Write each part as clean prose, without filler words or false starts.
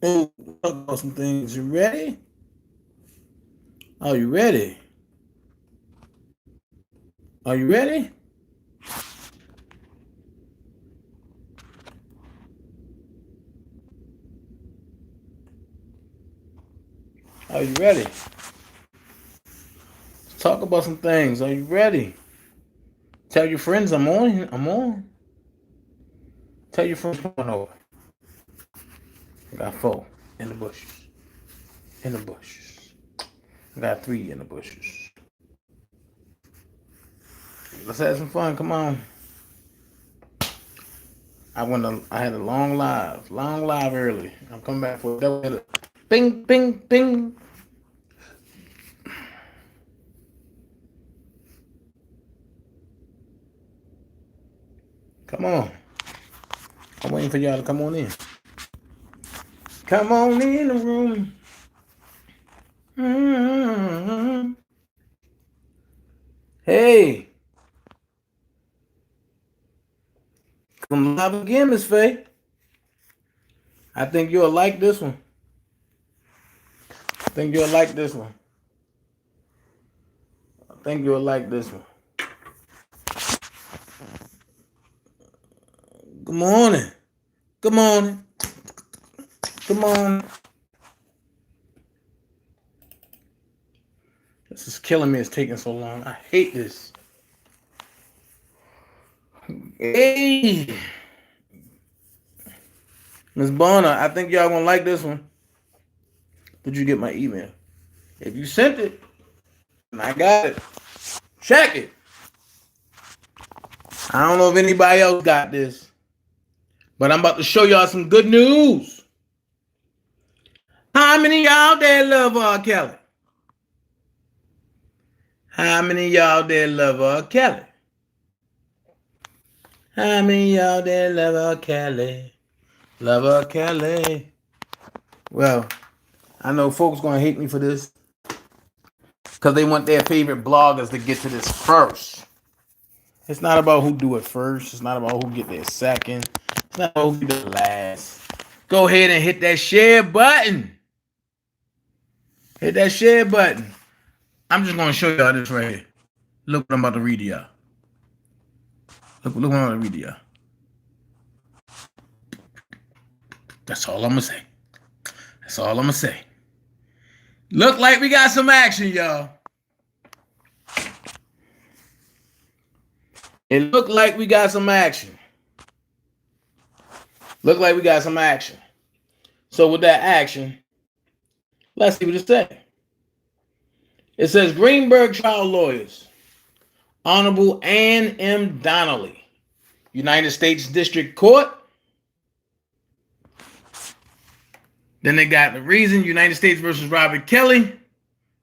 Oh, talk about some things. You ready? Are you ready? Are you ready? Are you ready? Let's talk about some things. Are you ready? Tell your friends I'm on. I'm on. Tell your friends come on over. I got four in the bushes. In the bushes. I got three in the bushes. Let's have some fun. Come on. I had a long live early. I'm coming back for a double hitter. Bing, bing, bing. Come on. I'm waiting for y'all to come on in. Come on in the room. Mm-hmm. Hey, come live again, Miss Faye. I think you'll like this one. I think you'll like this one. I think you'll like this one. Good morning. Good morning. Good morning. This is killing me. It's taking so long. I hate this. Hey, Miss Bonner, I think y'all gonna like this one. Did you get my email? If you sent it, and I got it. Check it. I don't know if anybody else got this, but I'm about to show y'all some good news. How many of y'all there love R. Kelly? How many of y'all there love R. Kelly? How many of y'all there love R. Kelly? Love R. Kelly. Well, I know folks gonna hate me for this because they want their favorite bloggers to get to this first. It's not about who do it first. It's not about who get there second. It's not about who get there last. Go ahead and hit that share button. Hit that share button. I'm just gonna show y'all this right here. Look what I'm about to read to y'all. Look what I'm about to read to y'all. That's all I'm gonna say. That's all I'm gonna say. Look like we got some action, y'all. It looked like we got some action. Look like we got some action. So with that action, let's see what it says. It says Greenberg trial lawyers, Honorable Ann M. Donnelly, United States District Court. Then they got the reason, United States versus Robert Kelly,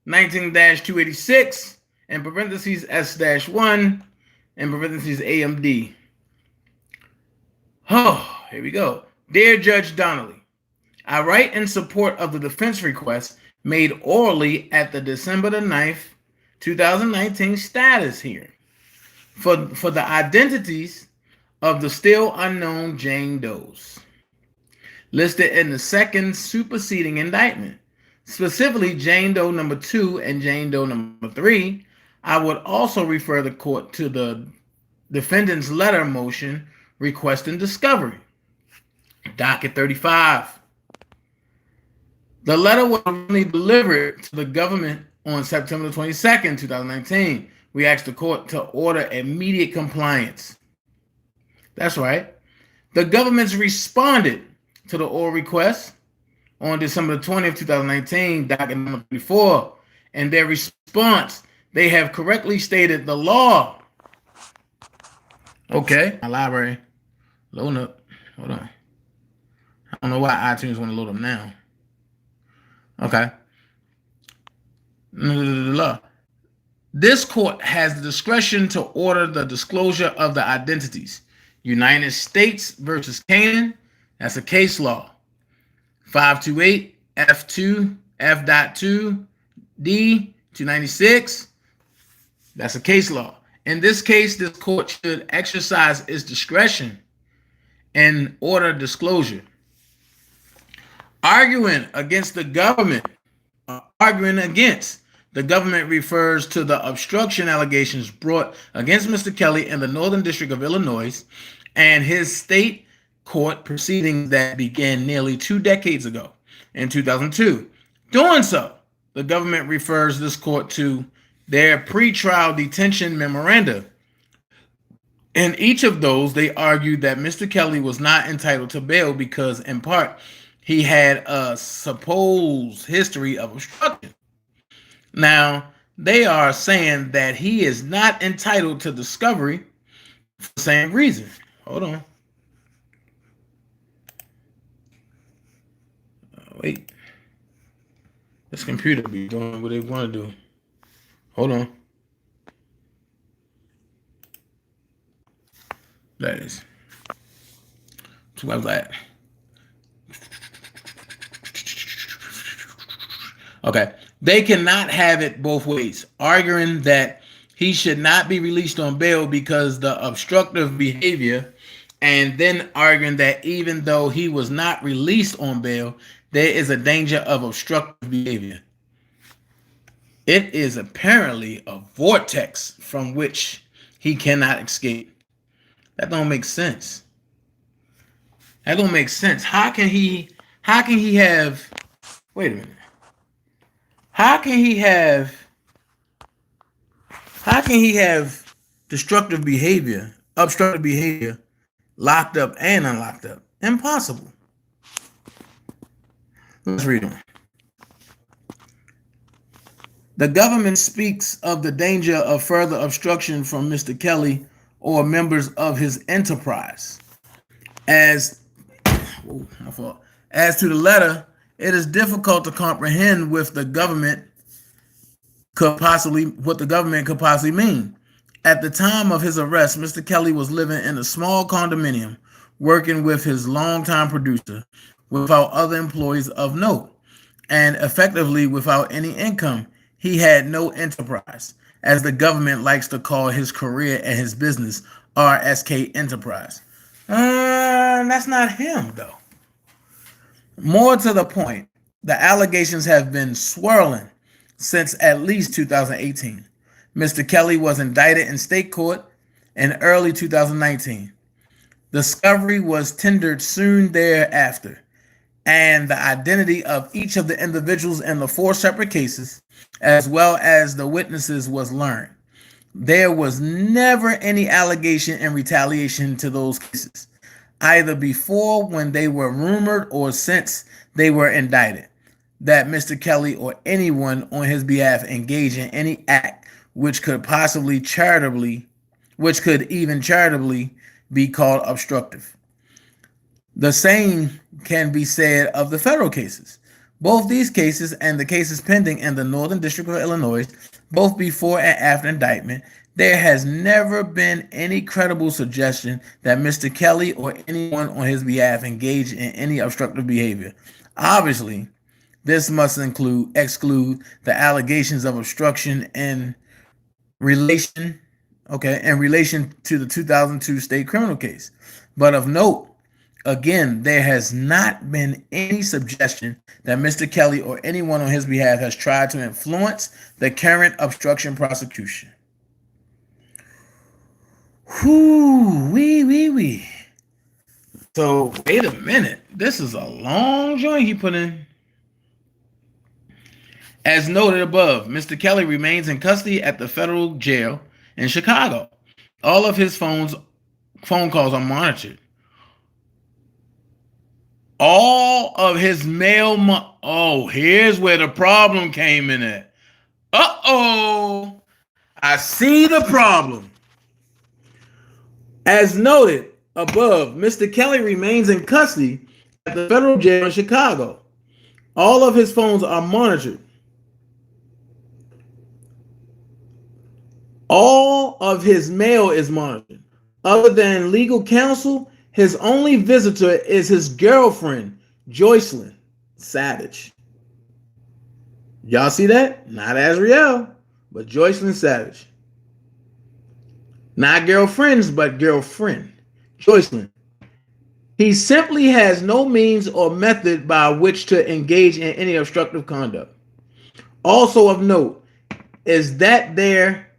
19-286, in parentheses S-1, in parentheses AMD. Oh, here we go. Dear Judge Donnelly, I write in support of the defense request made orally at the December the 9th, 2019 status hearing for the identities of the still unknown Jane Does listed in the second superseding indictment, specifically Jane Doe number 2 and Jane Doe number 3. I would also refer the court to the defendant's letter motion requesting discovery. Docket 35. The letter was only delivered to the government on September 22nd, 2019. We asked the court to order immediate compliance. That's right. The government's responded to the oral request on December 20th, 2019, docket number 34. In their response, they have correctly stated the law. Okay, my library. Loading up. Hold on. I don't know why iTunes want to load up now. Okay. This court has the discretion to order the disclosure of the identities. United States versus Canaan, that's a case law. 528 F2 F.2 D 296, that's a case law. In this case, this court should exercise its discretion and order disclosure. arguing against the government. Arguing against the government refers to the obstruction allegations brought against Mr. Kelly in the Northern District of Illinois and his state court proceedings that began nearly 2 decades ago in 2002. Doing so, the government refers this court to their pretrial detention memoranda. In each of those, they argued that Mr. Kelly was not entitled to bail because, in part, he had a supposed history of obstruction. Now, they are saying that he is not entitled to discovery for the same reason. Hold on. Wait. This computer be doing what they want to do. Hold on. That is. So I was like, okay. They cannot have it both ways, arguing that he should not be released on bail because the obstructive behavior, and then arguing that even though he was not released on bail, there is a danger of obstructive behavior. It is apparently a vortex from which he cannot escape. That don't make sense. That don't make sense. How can he have, wait a minute. How can he have destructive behavior, obstructive behavior, locked up and unlocked up? Impossible. Let's read on. The government speaks of the danger of further obstruction from Mr. Kelly or members of his enterprise. As to the letter, it is difficult to comprehend what the government could possibly mean. At the time of his arrest, Mr. Kelly was living in a small condominium, working with his longtime producer, without other employees of note, and effectively without any income. He had no enterprise, as the government likes to call his career and his business, RSK Enterprise. That's not him, though. More to the point, the allegations have been swirling since at least 2018. Mr. Kelly was indicted in state court in early 2019. Discovery was tendered soon thereafter, and the identity of each of the individuals in the 4 separate cases, as well as the witnesses, was learned. There was never any allegation in retaliation to those cases, either before when they were rumored or since they were indicted, that Mr. Kelly or anyone on his behalf engaged in any act which could even charitably be called obstructive. The same can be said of the federal cases. Both these cases and the cases pending in the Northern District of Illinois, both before and after indictment, there has never been any credible suggestion that Mr. Kelly or anyone on his behalf engaged in any obstructive behavior. Obviously, this must exclude the allegations of obstruction in relation to the 2002 state criminal case. But of note, again, there has not been any suggestion that Mr. Kelly or anyone on his behalf has tried to influence the current obstruction prosecution. Whoo-wee. So, wait a minute. This is a long joint he put in. As noted above, Mr. Kelly remains in custody at the federal jail in Chicago. All of his phone calls are monitored. All of his mail. Here's where the problem came in at. I see the problem. As noted above, Mr. Kelly remains in custody at the federal jail in Chicago. All of his phones are monitored. All of his mail is monitored. Other than legal counsel, his only visitor is his girlfriend, Joycelyn Savage. Y'all see that? Not Azriel, but Joycelyn Savage. Not girlfriends, but girlfriend. Joycelyn. He simply has no means or method by which to engage in any obstructive conduct. Also of note is that there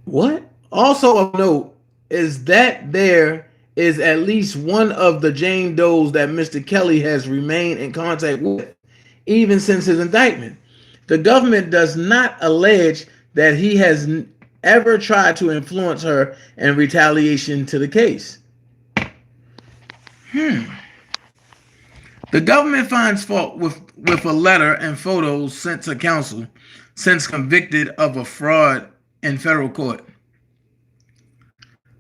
what? Also of note is that there is at least one of the Jane Does that Mr. Kelly has remained in contact with, even since his indictment. The government does not allege that he has ever tried to influence her in retaliation to the case. The government finds fault with a letter and photos sent to counsel since convicted of a fraud in federal court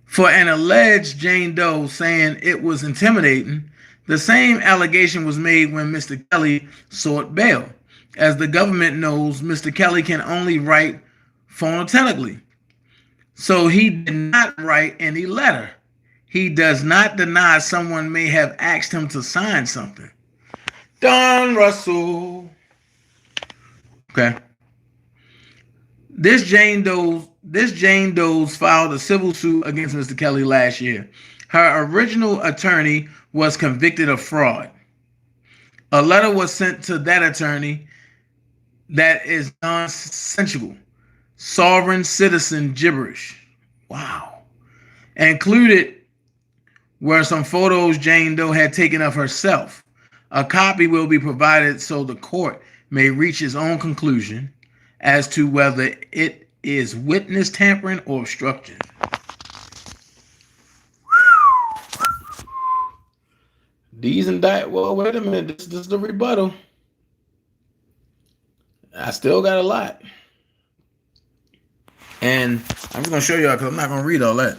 for an alleged Jane Doe saying it was intimidating. The same allegation was made when Mr. Kelly sought bail. As the government knows, Mr. Kelly can only write phonetically, so he did not write any letter. He does not deny someone may have asked him to sign something. Don Russell. Okay. This Jane Doe's filed a civil suit against Mr. Kelly last year. Her original attorney was convicted of fraud. A letter was sent to that attorney that is nonsensical, sovereign citizen gibberish. Wow. Included were some photos Jane Doe had taken of herself. A copy will be provided so the court may reach its own conclusion as to whether it is witness tampering or obstruction. Well, wait a minute. This is the rebuttal. I still got a lot. And I'm just going to show y'all because I'm not going to read all that.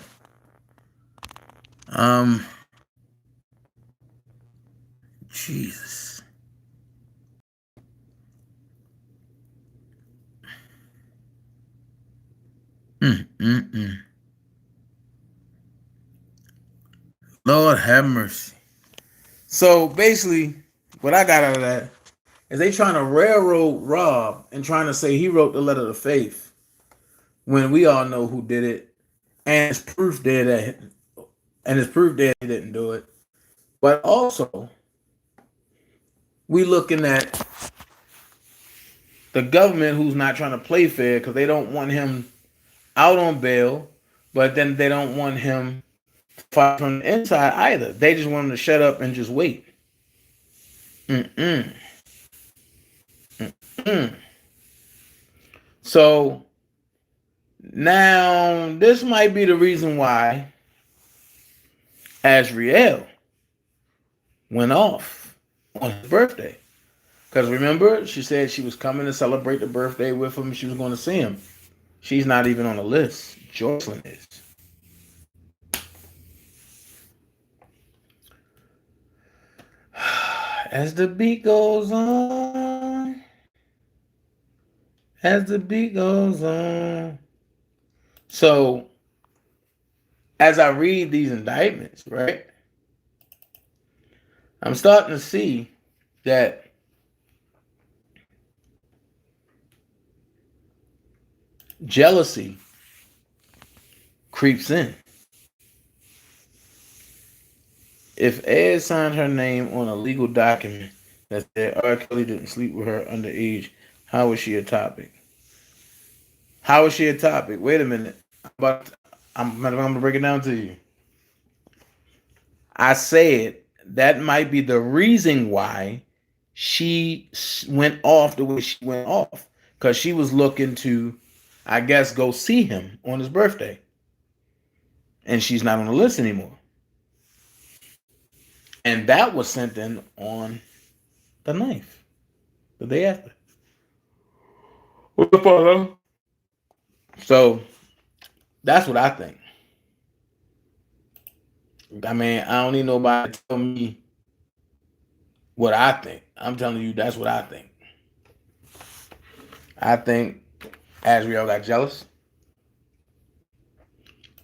Jesus. Lord have mercy. So basically, what I got out of that is they trying to railroad Rob and trying to say he wrote the letter of faith when we all know who did it, and it's proof there that he didn't do it. But also, we looking at the government who's not trying to play fair because they don't want him out on bail, but then they don't want him to fight from the inside either. They just want him to shut up and just wait. So now this might be the reason why Azriel went off on his birthday. Because remember, she said she was coming to celebrate the birthday with him. She was going to see him. She's not even on the list. Jocelyn is. As the beat goes on. So, as I read these indictments, right, I'm starting to see that jealousy creeps in. If Ed signed her name on a legal document that said R. Kelly didn't sleep with her underage, how is she a topic? Wait a minute. I'm going to break it down to you. I said that might be the reason why she went off the way she went off. Because she was looking to, I guess, go see him on his birthday. And she's not on the list anymore. And that was sent in on the 9th, the day after. So that's what I think. I mean, I don't need nobody to tell me what I think. I'm telling you, that's what I think. I think Azriel got jealous.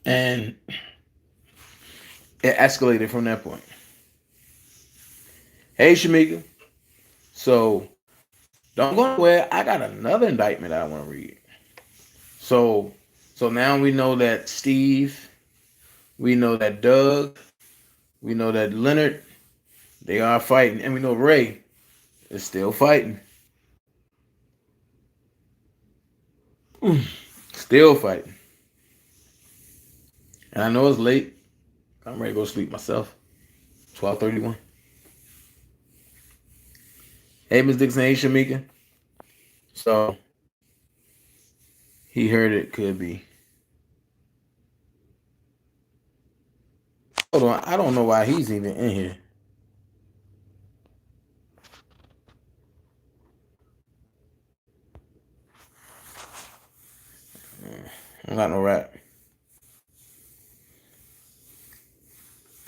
And it escalated from that point. Hey, Shamika. So, don't go nowhere. I got another indictment I want to read. So now we know that Steve, we know that Doug, We know that Leonard, they are fighting, and we know Ray is still fighting. Still fighting. And I know it's late. I'm ready to go sleep myself. 12:31. Hey, Miss Dixon. Hey, Shamika. So he heard it could be. Hold on. I don't know why he's even in here. I'm not no rap.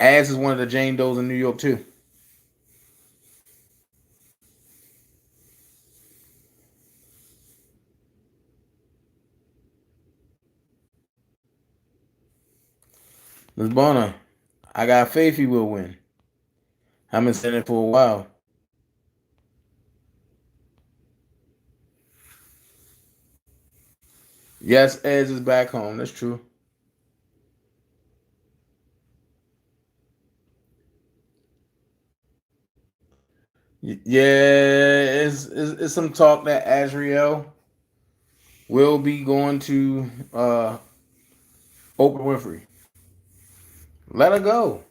Ass is one of the Jane Does in New York too. Miss Bonner, I got faith he will win. I've been saying it for a while. Yes, Ez is back home. That's true. Yeah, it's some talk that Azriel will be going to Oprah Winfrey. Let her go.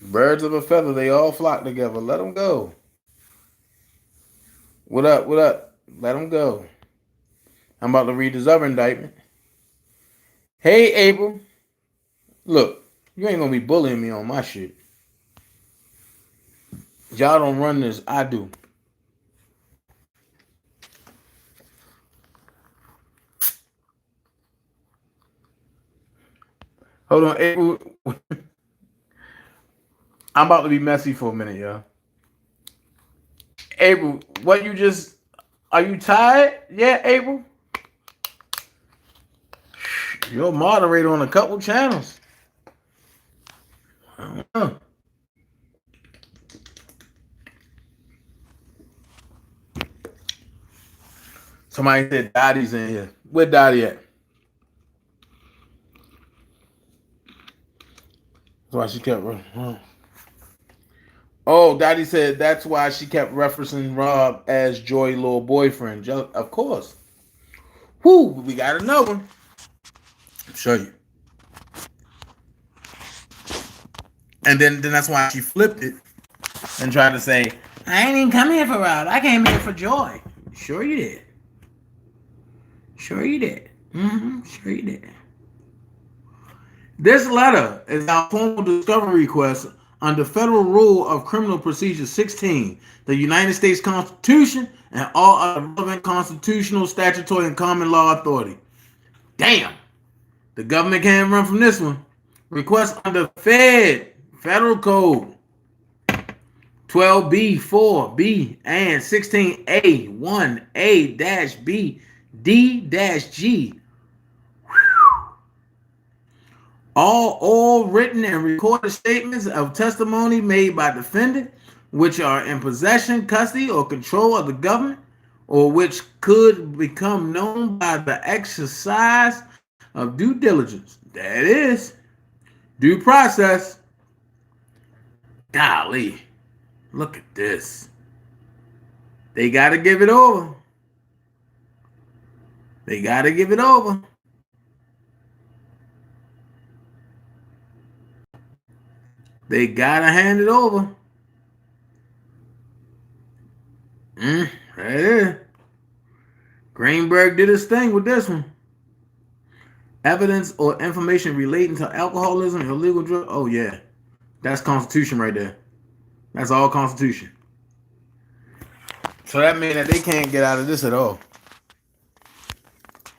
Birds of a feather, they all flock together. Let them go. What up? What up? Let them go. I'm about to read this other indictment. Hey, April. Look, you ain't gonna be bullying me on my shit. Y'all don't run this. I do. Hold on, April. I'm about to be messy for a minute, y'all. April, what you just... Are you tired? Yeah, April? You're a moderator on a couple channels. I don't know. Somebody said Dottie's in here. Where Dottie at? That's why she kept... Oh, Dottie said that's why she kept referencing Rob as Joy little boyfriend. Of course. Whoo, we got another one. I'll show you. And then that's why she flipped it and tried to say, I ain't even come here for Rob. I came here for Joy. Sure you did. Sure you did. Sure you did. This letter is our formal discovery request under Federal Rule of Criminal Procedure 16, the United States Constitution, and all other relevant constitutional, statutory, and common law authority. Damn. The government can't run from this one. Request under Federal Code 12B, 4B, and 16A, 1A-B, D-G. All written and recorded statements of testimony made by defendant, which are in possession, custody, or control of the government, or which could become known by the exercise of due diligence. That is due process. Golly, look at this. They got to give it over. They got to give it over. They got to hand it over. Right there. Greenberg did his thing with this one. Evidence or information relating to alcoholism, illegal drug. Oh, yeah. That's Constitution right there. That's all Constitution. So that means that they can't get out of this at all.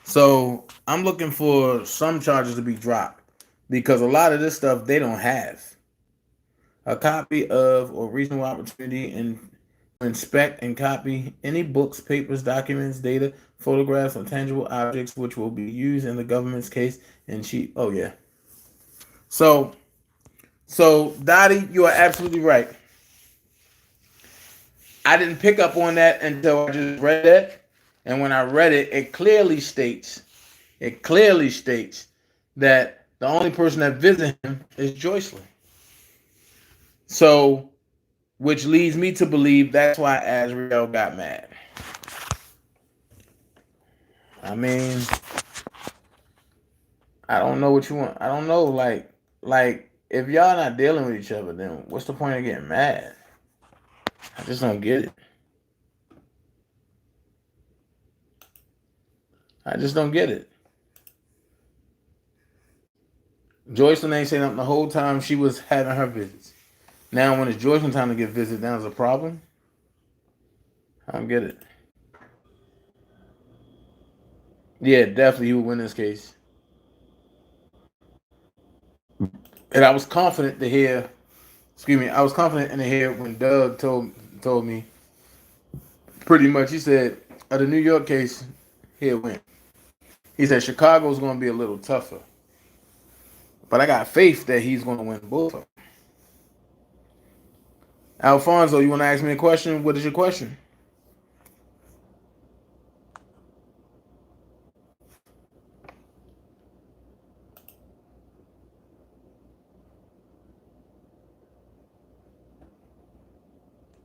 So I'm looking for some charges to be dropped because a lot of this stuff they don't have. A copy of or reasonable opportunity and inspect and copy any books, papers, documents, data, photographs, or tangible objects which will be used in the government's case. And she, oh yeah. So Dottie, you are absolutely right. I didn't pick up on that until I just read it. And when I read it, it clearly states that The only person that visits him is Joycelyn. So, which leads me to believe that's why Azriel got mad. I mean, I don't know what you want. I don't know, like if y'all not dealing with each other, then what's the point of getting mad? I just don't get it. I just don't get it. Joycelyn ain't saying nothing the whole time she was having her visits. Now, when it's Joycelyn time to get visited, now there's a problem. I don't get it. Yeah, definitely he would win this case. And I was confident to hear. Excuse me. I was confident in the hear when Doug told me. Pretty much, he said, of the New York case, he'll win. He said Chicago's going to be a little tougher, but I got faith that he's going to win both of them. Alfonso, you want to ask me a question? What is your question?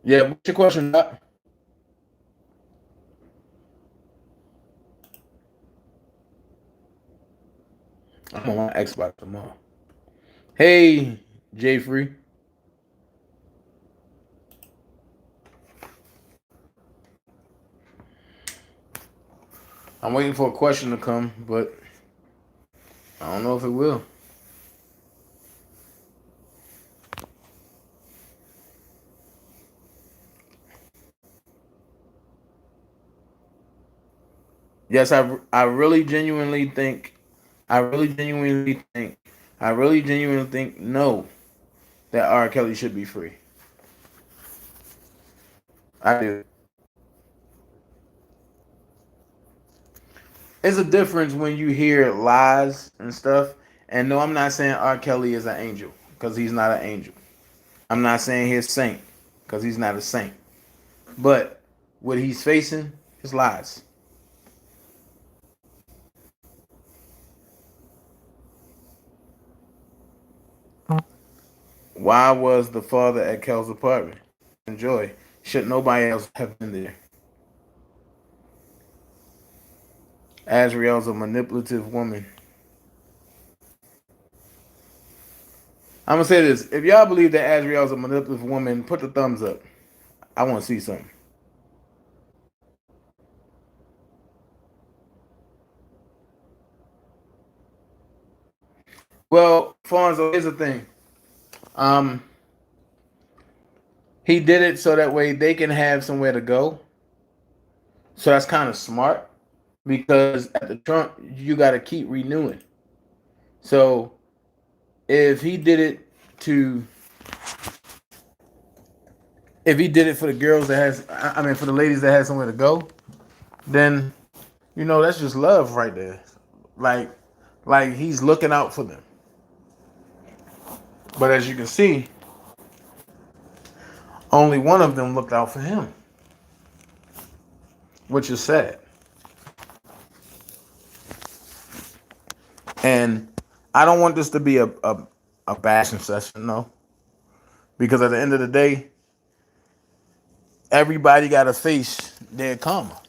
Yeah, what's your question, Doc? I'm on my Xbox tomorrow. Hey, Jay Free. I'm waiting for a question to come, but I don't know if it will. Yes, I really genuinely think no, that R. Kelly should be free. I do. It's a difference when you hear lies and stuff. And no, I'm not saying R. Kelly is an angel because he's not an angel. I'm not saying he's a saint because he's not a saint. But what he's facing is lies. Why was the father at Kel's apartment? Enjoy. Should nobody else have been there? Azriel's a manipulative woman. I'm gonna say this: if y'all believe that Azriel's a manipulative woman, put the thumbs up. I want to see something. Well, Fonzo, here's the thing. Um, he did it so that way they can have somewhere to go. So that's kind of smart because at the Trump, you got to keep renewing. So if he did it to, if he did it for the girls that has, I mean, for the ladies that had somewhere to go, then that's just love right there. Like he's looking out for them. But as you can see, only one of them looked out for him, which is sad. And I don't want this to be a bashing session, no. Because at the end of the day, everybody got to face their karma.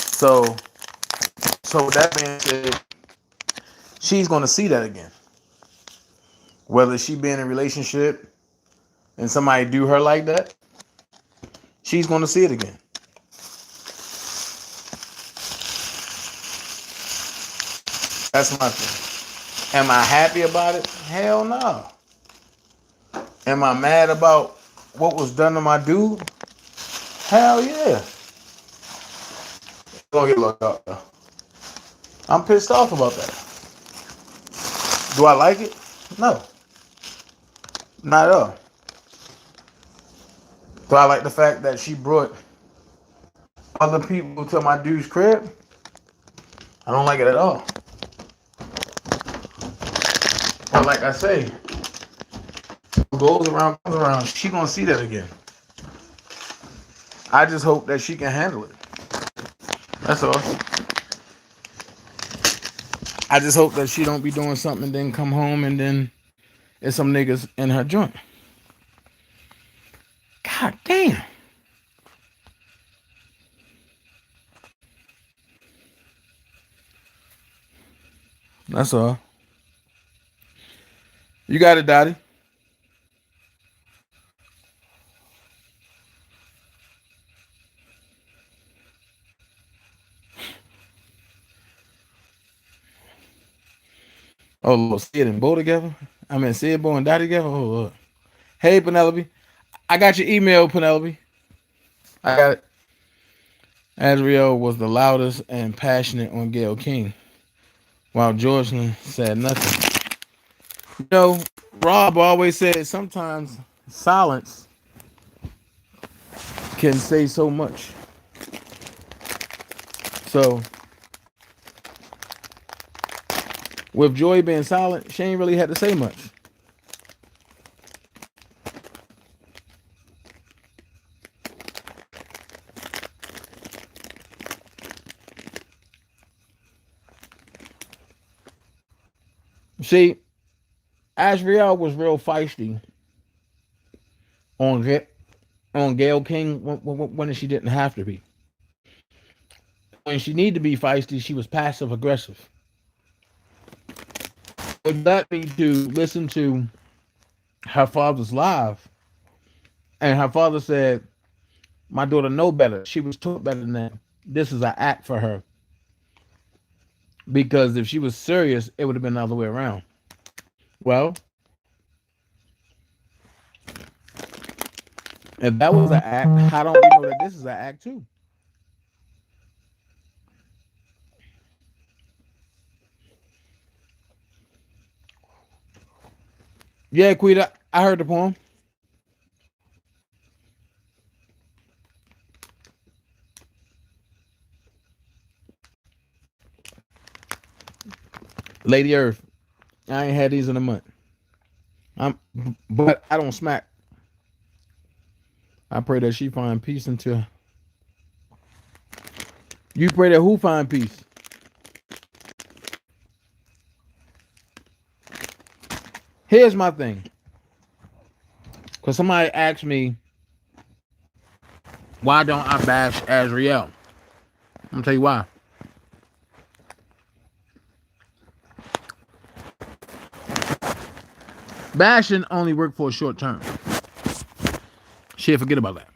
So with that being said, she's going to see that again. Whether she be in a relationship and somebody do her like that, she's going to see it again. That's my thing. Am I happy about it? Hell no. Am I mad about what was done to my dude? Hell yeah. Don't get looked up though. I'm pissed off about that. Do I like it? No. Not at all. Do I like the fact that she brought other people to my dude's crib? I don't like it at all. But like I say, what goes around comes around. She gonna see that again. I just hope that she can handle it. That's all. I just hope that she don't be doing something and then come home and then there's some niggas in her joint. God damn. That's all. You got it, Dottie. Oh Lord, Sid and Bo together. I mean Sid, Bo, and Dottie together. Oh Lord. Hey Penelope, I got your email, Penelope. I got it. Azriel was the loudest and passionate on Gayle King, while Georgeland said nothing. You know, Rob always said sometimes silence can say so much. So with Joy being silent, she ain't really had to say much. See, Azriel was real feisty on Gayle King when she didn't have to be. When she needed to be feisty, she was passive aggressive. It led me to listen to her father's live, and her father said, "My daughter know better. She was taught better than that. This is an act for her. Because if she was serious, it would have been the other way around." Well, if that was an act, how don't we know that this is an act too? Yeah, Quita, I heard the poem. Lady Earth. I ain't had these in a month. But I don't smack. I pray that she find peace until you pray that who find peace. Here's my thing. Because somebody asked me, why don't I bash Azriel? I'm going to tell you why. Bashing only worked for a short term. Shit, forget about that.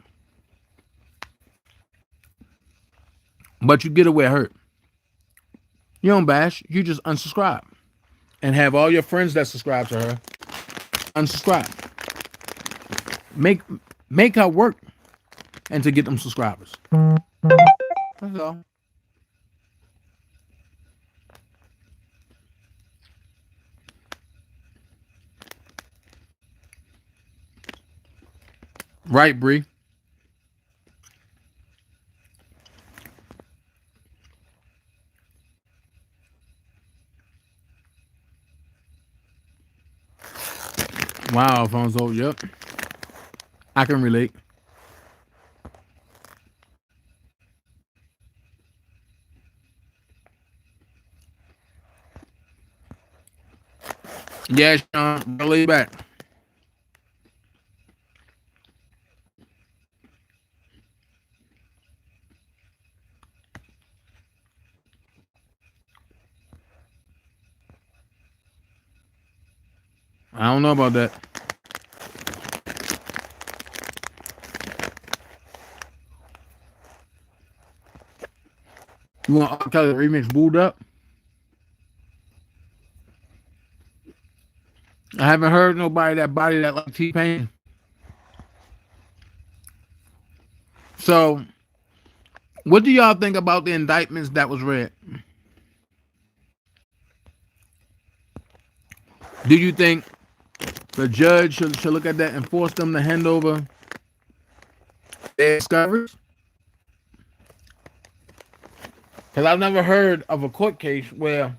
But you get away hurt. You don't bash, you just unsubscribe. And have all your friends that subscribe to her unsubscribe. Make her work and to get them subscribers. That's all. Right, Bree. Wow, Alfonso. Yep. I can relate. Yeah, Sean, lay back. I don't know about that. You want R. Kelly remix Booed Up? I haven't heard nobody that body that like T-Pain. So, what do y'all think about the indictments that was read? Do you think the judge should look at that and force them to hand over their discoveries? Because I've never heard of a court case where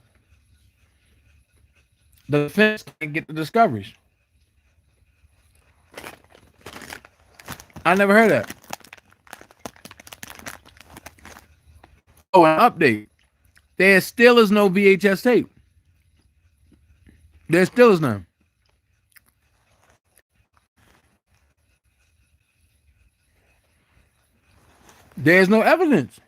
the defense can get the discoveries. I never heard that. Oh, an update. There still is no VHS tape. There still is none. There's no evidence.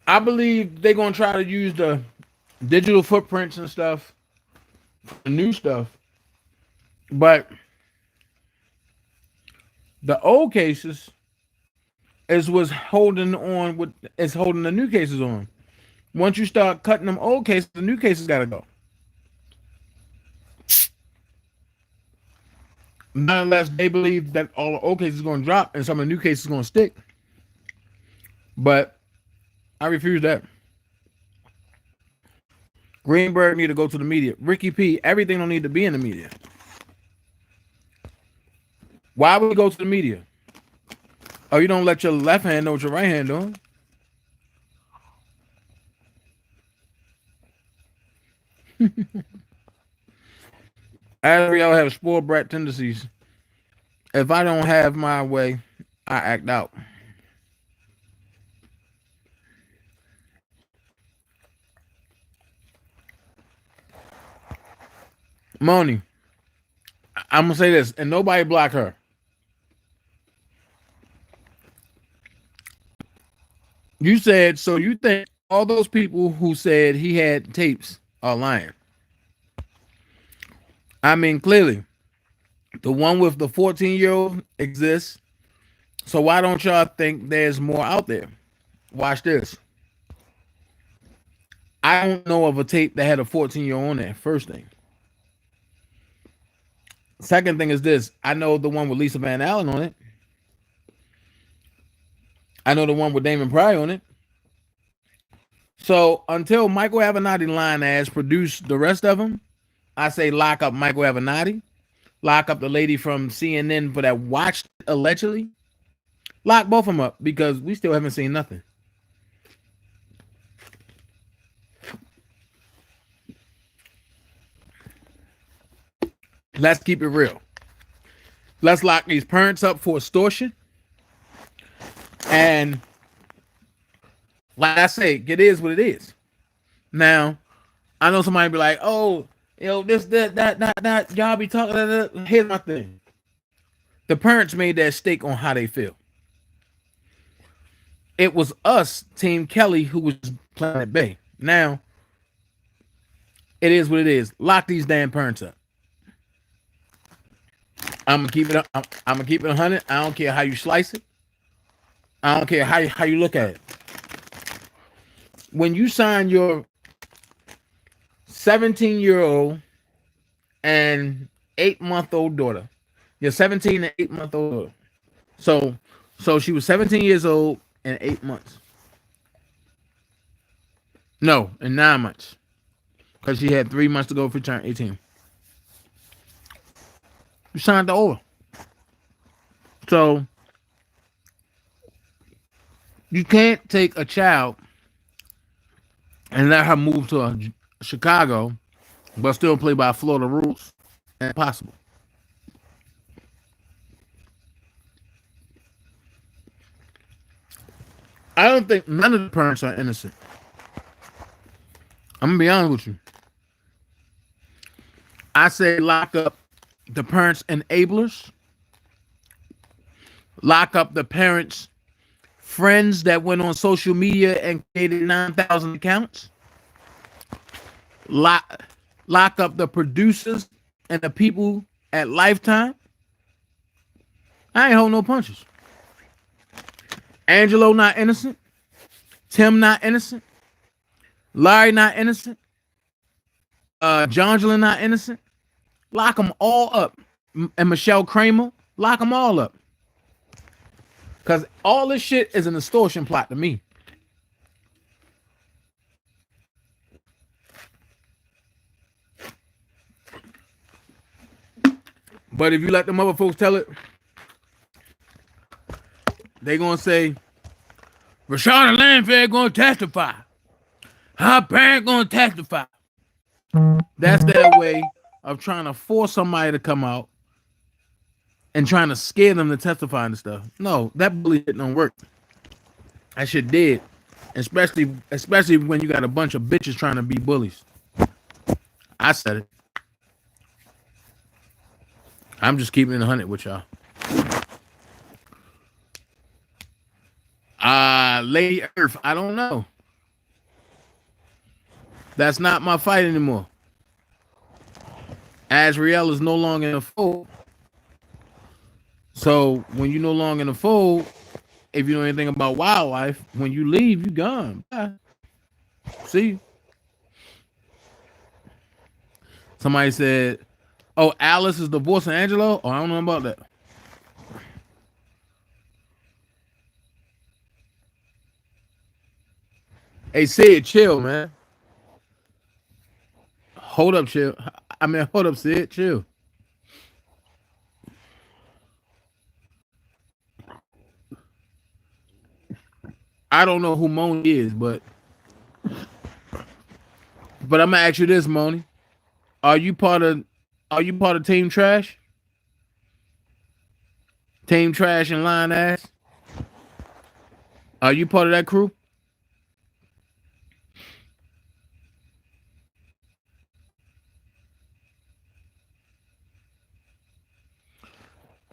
I believe they're gonna try to use the digital footprints and stuff, the new stuff, but the old cases is what's holding on with is holding the new cases on. Once you start cutting them old cases, the new cases gotta go. Not unless they believe that all the old cases is gonna drop and some of the new cases is gonna stick. But I refuse that. Greenberg need to go to the media. Ricky P, everything don't need to be in the media. Why would you go to the media? Oh, you don't let your left hand know what your right hand doing? As we all have spoiled brat tendencies. If I don't have my way, I act out. Moni, I'm gonna say this, and nobody block her. You said, so you think all those people who said he had tapes are lying? I mean, clearly, the one with the 14-year-old exists. So why don't y'all think there's more out there? Watch this. I don't know of a tape that had a 14-year-old on there, first thing. Second thing is this. I know the one with Lisa Van Allen on it. I know the one with Damon Pryor on it. So until Michael Avenatti line ass produced the rest of them, I say lock up Michael Avenatti, lock up the lady from CNN for that watched allegedly, lock both of them up because we still haven't seen nothing. Let's keep it real. Let's lock these parents up for extortion. And like I say, it is what it is. Now, I know somebody be like, oh, you know, this, that, y'all be talking. Here's my thing. The parents made that stake on how they feel. It was us, Team Kelly, who was Planet Bay. Now, it is what it is. Lock these damn parents up. I'm gonna keep it. I'm gonna keep it 100. I don't care how you slice it. I don't care how you look at it. When you sign your 17-year-old and 8-month-old daughter, your 17 and 8-month-old daughter. So she was 17 years old and 8 months. No, in 9 months, because she had 3 months to go for turn 18. You signed the order. So you can't take a child and let her move to Chicago, but still play by Florida rules. Impossible. I don't think none of the parents are innocent. I'm gonna be honest with you. I say lock up the parents' enablers. Lock up the parents' friends that went on social media and created 9,000 accounts. Lock up the producers and the people at Lifetime. I ain't holding no punches. Angelo not innocent. Tim not innocent. Larry not innocent. Jongelyn not innocent. Lock them all up. And Michelle Kramer, lock them all up. Because all this shit is an extortion plot to me. But if you let them other folks tell it, they gonna say, Rashada Landfair gonna testify. Her parent gonna testify. That's their way of trying to force somebody to come out and trying to scare them to testify and stuff. No, that bully shit don't work. That shit dead. Especially when you got a bunch of bitches trying to be bullies. I said it. I'm just keeping it 100 with y'all. Lady Earth, I don't know. That's not my fight anymore. Azriel is no longer in the fold. So when you're no longer in the fold, if you know anything about wildlife, when you leave, you gone. Bye. See? Somebody said, oh, Alice is divorcing Angelo? Oh, I don't know about that. Hey, Sid, chill, man. Hold up, chill. Hold up, Sid, chill. I don't know who Moni is, but I'm gonna ask you this, Moni. Are you part of Team Trash? Team Trash and Line Ass? Are you part of that crew?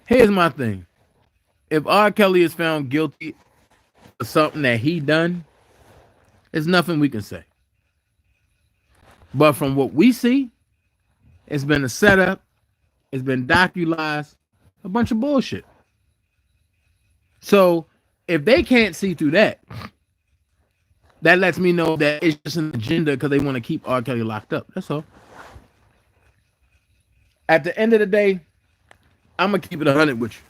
Here's my thing. If R. Kelly is found guilty of something that he done, there's nothing we can say. But from what we see, it's been a setup. It's been doculized. A bunch of bullshit. So if they can't see through that, that lets me know that it's just an agenda because they want to keep R. Kelly locked up. That's all. At the end of the day, I'm going to keep it 100 with you.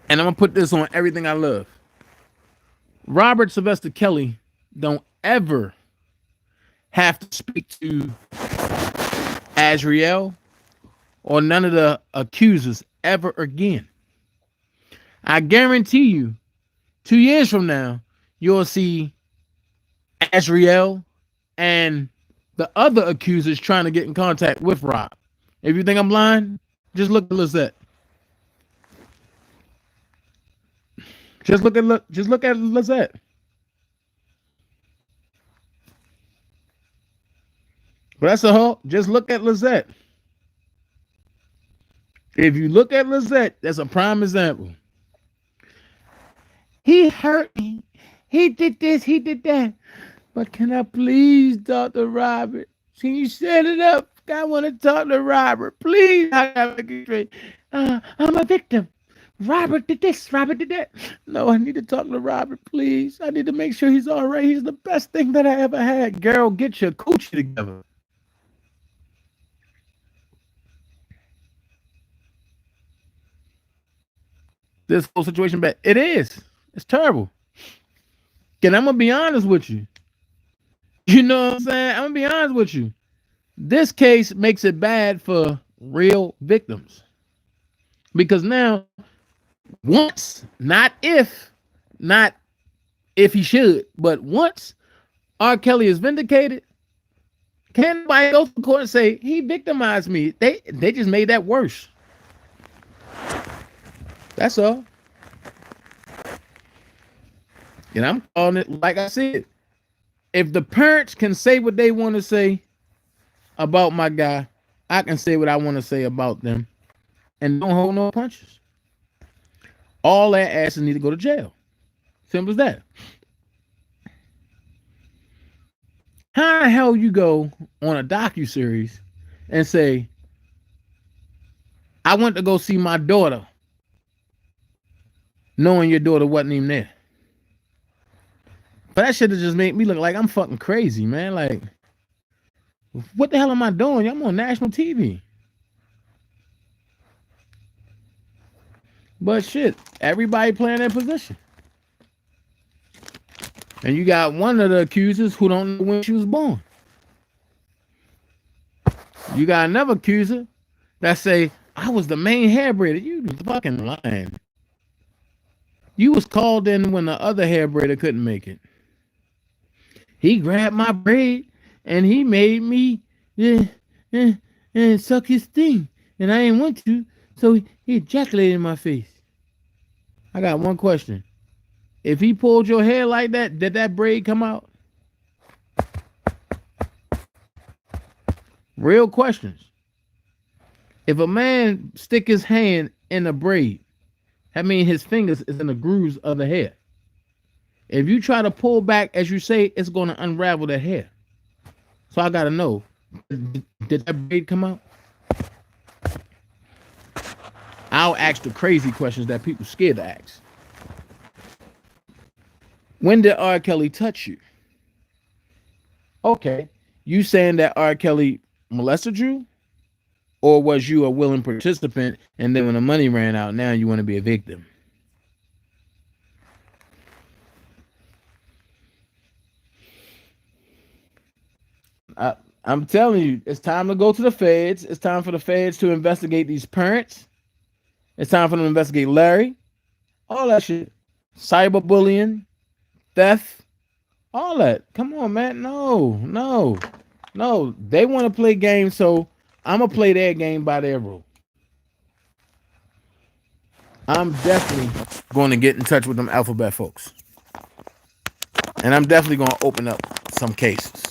And I'm going to put this on everything I love. Robert Sylvester Kelly don't ever have to speak to Azriel or none of the accusers ever again. I guarantee you, 2 years from now, you'll see Azriel and the other accusers trying to get in contact with Rob. If you think I'm lying, just look at Lizette. Just look at Lizette. But that's a whole. Just look at Lizette. If you look at Lizette, that's a prime example. He hurt me. He did this. He did that. But can I please talk to Robert? Can you set it up? I want to talk to Robert. Please. I gotta get straight. I'm a victim. Robert did this. Robert did that. No, I need to talk to Robert, please. I need to make sure he's all right. He's the best thing that I ever had. Girl, get your coochie together. This whole situation, but it is. It's terrible. And I'm gonna be honest with you. You know what I'm saying? I'm gonna be honest with you. This case makes it bad for real victims. Because now, once, not if he should, but once R. Kelly is vindicated, can't nobody go to court and say he victimized me. They just made that worse. That's all. And I'm calling it like I said. If the parents can say what they want to say about my guy, I can say what I want to say about them. And don't hold no punches. All that asses need to go to jail. Simple as that. How the hell you go on a docuseries and say, I went to go see my daughter, knowing your daughter wasn't even there? But that should have just made me look like I'm fucking crazy, man. Like, what the hell am I doing? I'm on national TV. But shit, everybody playing their position. And you got one of the accusers who don't know when she was born. You got another accuser that say, I was the main hair braider. You fucking lying. You was called in when the other hair braider couldn't make it. He grabbed my braid and he made me suck his thing. And I didn't want to, so he ejaculated in my face. I got one question. If he pulled your hair like that, did that braid come out? Real questions. If a man stick his hand in a braid, that means his fingers is in the grooves of the hair. If you try to pull back, as you say, it's going to unravel the hair. So I got to know, did that braid come out? I'll ask the crazy questions that people scared to ask. When did R. Kelly touch you? Okay. You saying that R. Kelly molested you? Or was you a willing participant and then when the money ran out, now you want to be a victim? I'm telling you, it's time to go to the feds. It's time for the feds to investigate these parents. It's time for them to investigate Larry. All that shit. Cyberbullying, theft, all that. Come on, man. No. They want to play games, so I'm going to play their game by their rule. I'm definitely going to get in touch with them alphabet folks. And I'm definitely going to open up some cases.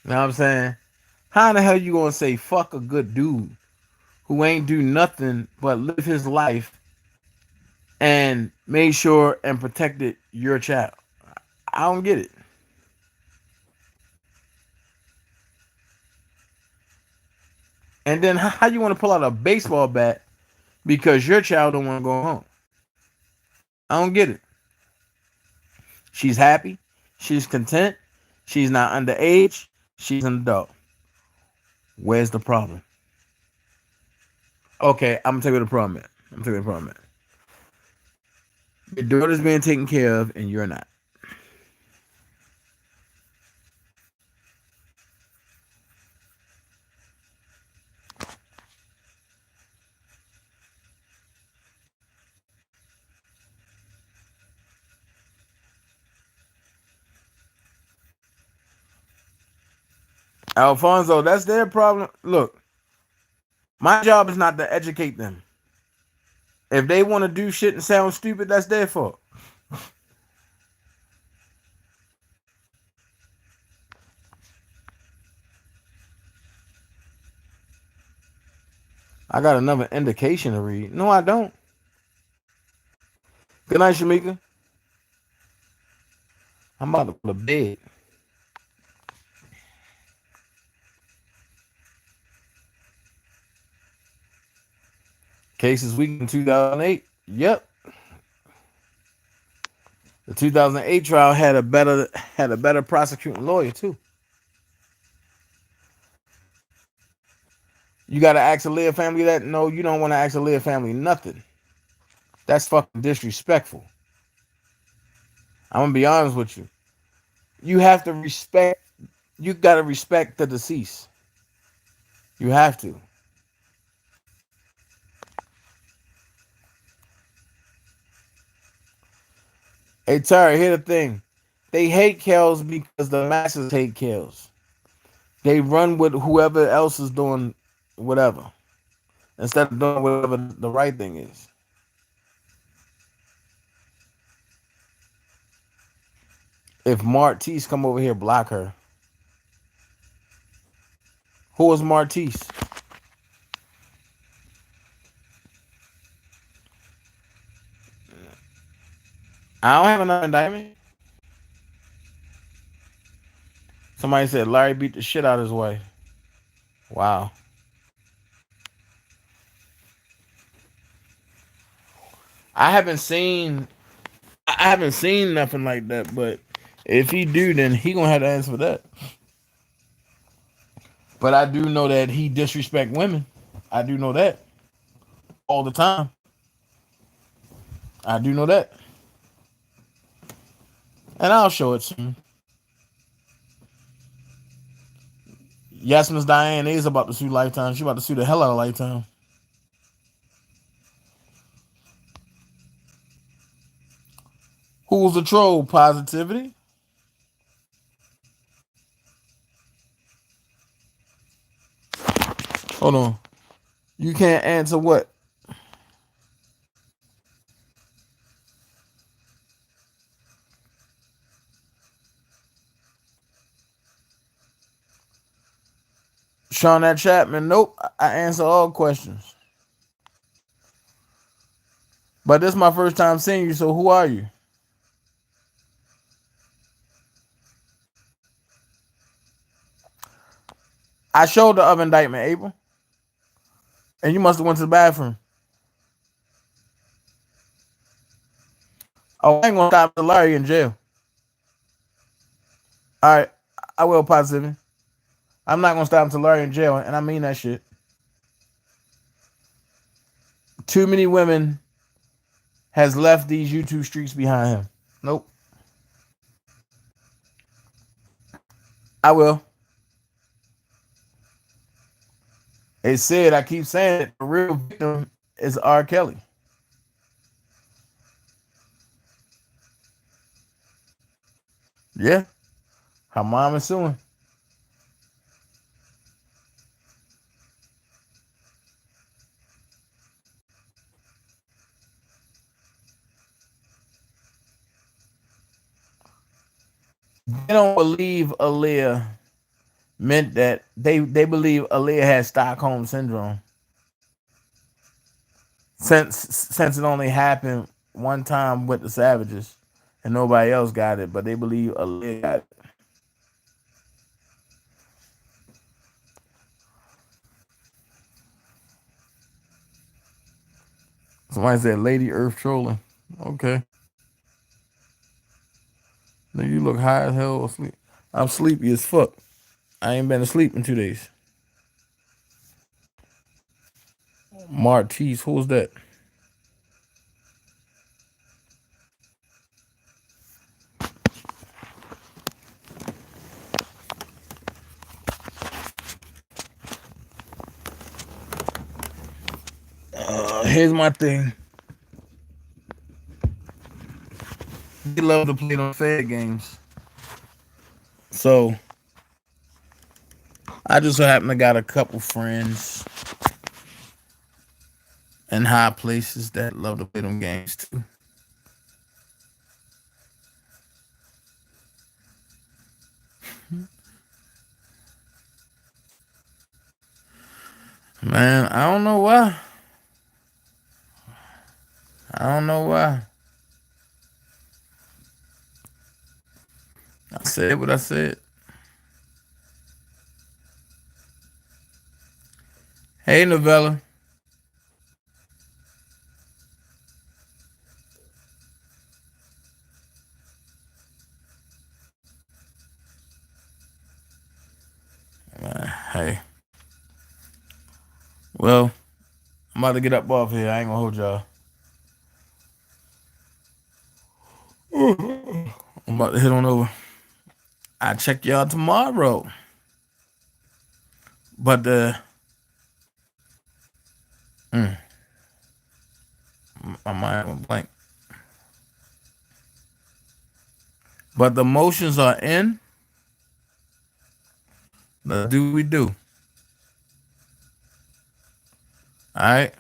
You know what I'm saying? How in the hell you going to say fuck a good dude who ain't do nothing but live his life and made sure and protected your child? I don't get it. And then how you want to pull out a baseball bat because your child don't want to go home? I don't get it. She's happy. She's content. She's not underage. She's an adult. Where's the problem? Okay, I'm gonna tell you what the problem is. Your daughter's being taken care of and you're not. Alfonso, that's their problem. Look, my job is not to educate them. If they want to do shit and sound stupid, that's their fault. I got another indication to read. No, I don't. Good night, Shamika. I'm about to go to bed. Cases week in 2008. Yep. The 2008 trial had a better prosecuting lawyer too. You got to ask a Lear family that? No, you don't want to ask a Lear family nothing. That's fucking disrespectful. I'm gonna be honest with you. You have to respect. You got to respect the deceased. You have to. Hey, Terry, here's the thing. They hate Kells because the masses hate Kells. They run with whoever else is doing whatever instead of doing whatever the right thing is. If Martise come over here, block her. Who is Martise? I don't have another indictment. Somebody said Larry beat the shit out of his wife. Wow. I haven't seen nothing like that, but if he do, then he gonna have to answer for that. But I do know that he disrespect women. I do know that all the time. I do know that. And I'll show it soon. Yes, Miss Diane is about to sue Lifetime. She about to sue the hell out of Lifetime. Who's the troll? Positivity. Hold on. You can't answer what? Shawnette Chapman, nope. I answer all questions. But this is my first time seeing you, so who are you? I showed the other indictment, April. And you must have went to the bathroom. Oh, I ain't gonna stop the Larry in jail. All right, I will positively. I'm not gonna stop until Larry in jail, and I mean that shit. Too many women has left these YouTube streets behind him. Nope. I will. They said, I keep saying it, the real victim is R. Kelly. Yeah. Her mom is suing. They don't believe Aaliyah meant that they believe Aaliyah had Stockholm syndrome. Since it only happened one time with the Savages and nobody else got it, but they believe Aaliyah got it. Somebody said Lady Earth trolling. Okay. Then you look high as hell asleep. I'm sleepy as fuck. I ain't been asleep in 2 days. Martise, who's that? Here's my thing. He love to play those fed games. So I just so happen to got a couple friends in high places that love to play them games too. Man, I don't know why. I don't know why. I said what I said. Hey, Novella. Hey. Well, I'm about to get up off here. I ain't gonna hold y'all. I'm about to head on over. I'll check y'all tomorrow. But my mind went blank. But the motions are in. Let's do what we do. Alright.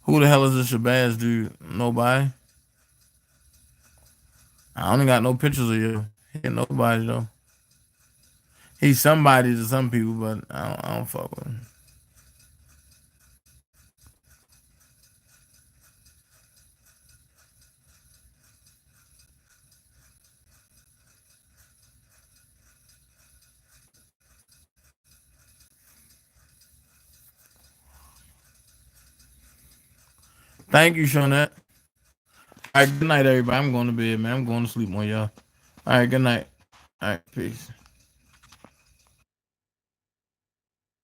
Who the hell is this Shabazz dude? Nobody. I only got no pictures of you. He ain't nobody though. He's somebody to some people, but I don't fuck with him. Thank you, Shawnette. All right, good night, everybody. I'm going to bed, man. I'm going to sleep on y'all. All right, good night. All right, peace.